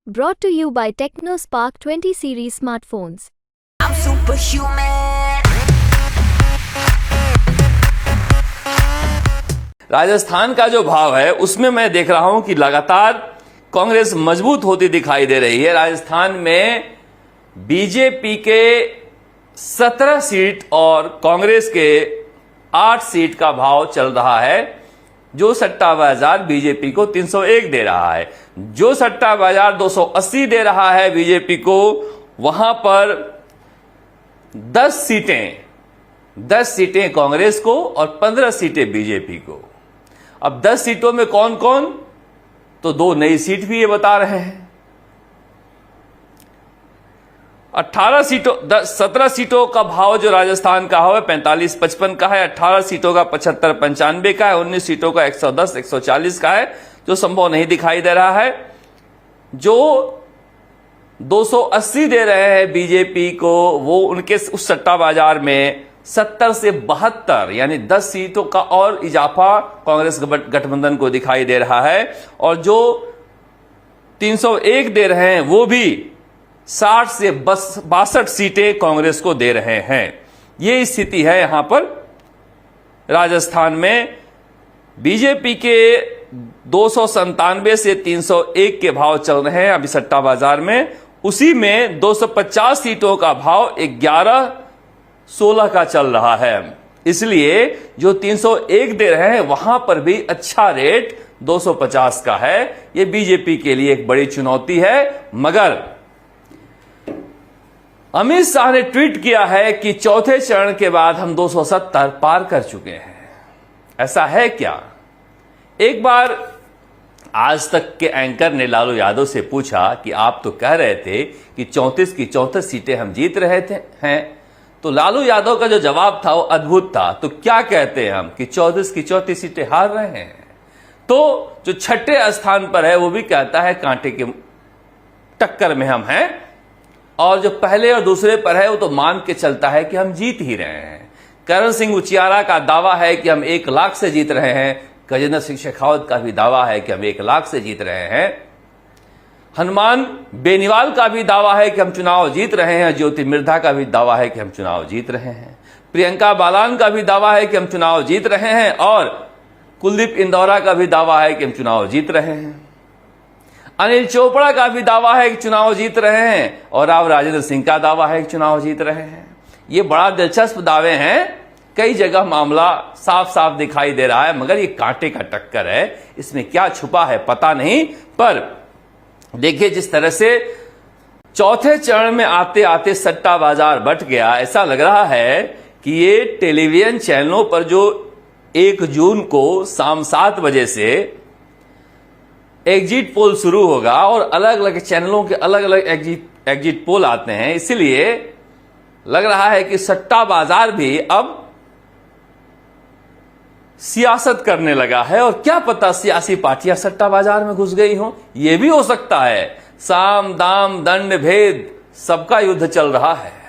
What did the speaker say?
Brought to you by TechnoSpark 20 series smartphones. I'm superhuman. Rajasthan का जो भाव है उसमें मैं देख रहा हूं कि लगातार कांग्रेस मजबूत होती दिखाई दे रही है। राजस्थान में बीजेपी के 17 सीट और कांग्रेस के 8 सीट का भाव चल रहा है। जो सट्टा बाजार बीजेपी को 301 दे रहा है, जो सट्टा बाजार 280 दे रहा है बीजेपी को, वहां पर 10 सीटें कांग्रेस को और 15 सीटें बीजेपी को। अब 10 सीटों में कौन कौन, तो 2 नई सीट भी ये बता रहे हैं। 17 सीटों का भाव जो राजस्थान का है 45-55 का है, 18 सीटों का 75-95 का है, 19 सीटों का 110-140 का है, जो संभव नहीं दिखाई दे रहा है। जो 280 दे रहे हैं बीजेपी को, वो उनके उस सट्टा बाजार में 70 से 72 यानी 10 सीटों का और इजाफा कांग्रेस गठबंधन को दिखाई दे रहा है। और जो 301 दे रहे हैं वो भी 60 से 62 सीटें कांग्रेस को दे रहे हैं। ये स्थिति है यहां पर राजस्थान में। बीजेपी के 297 से 301 के भाव चल रहे हैं अभी सट्टा बाजार में। उसी में 250 सीटों का भाव 11-16 का चल रहा है। इसलिए जो 301 दे रहे हैं वहां पर भी अच्छा रेट 250 का है। यह बीजेपी के लिए एक बड़ी चुनौती है। मगर अमित शाह ने ट्वीट किया है कि चौथे चरण के बाद हम 270 पार कर चुके हैं। ऐसा है क्या? एक बार आज तक के एंकर ने लालू यादव से पूछा कि आप तो कह रहे थे कि 34 की 34 सीटें हम जीत रहे हैं। तो लालू यादव का जो जवाब था वो अद्भुत था। तो क्या कहते हैं हम कि 34 की 34 सीटें हार रहे हैं? तो जो छठे स्थान पर है वो भी कहता है कांटे के टक्कर में हम हैं, और जो पहले और दूसरे पर है वो तो मान के चलता है कि हम जीत ही रहे हैं। करण सिंह उचियारा का दावा है कि हम 1 लाख से जीत रहे हैं। गजेंद्र सिंह शेखावत का भी दावा है कि हम 1 लाख से जीत रहे हैं। हनुमान बेनीवाल का भी दावा है कि हम चुनाव जीत रहे हैं। ज्योति मिर्धा का भी दावा है कि हम चुनाव जीत रहे हैं। प्रियंका बालान का भी दावा है कि हम चुनाव जीत रहे हैं। और कुलदीप इंदौरा का भी दावा है कि हम चुनाव जीत रहे हैं। अनिल चोपड़ा का भी दावा है कि चुनाव जीत रहे हैं। और राव राजेंद्र सिंह का दावा है कि चुनाव जीत रहे हैं। ये बड़ा दिलचस्प दावे हैं। कई जगह मामला साफ साफ दिखाई दे रहा है, मगर ये कांटे का टक्कर है। इसमें क्या छुपा है पता नहीं। पर देखिए जिस तरह से चौथे चरण में आते आते सट्टा बाजार बट गया, ऐसा लग रहा है कि ये टेलीविजन चैनलों पर जो 1 जून को शाम 7 बजे से एग्जिट पोल शुरू होगा और अलग अलग चैनलों के अलग अलग एग्जिट पोल आते हैं, इसलिए लग रहा है कि सट्टा बाजार भी अब सियासत करने लगा है। और क्या पता सियासी पार्टियां सट्टा बाजार में घुस गई हों, यह भी हो सकता है। साम दाम दंड भेद सबका युद्ध चल रहा है।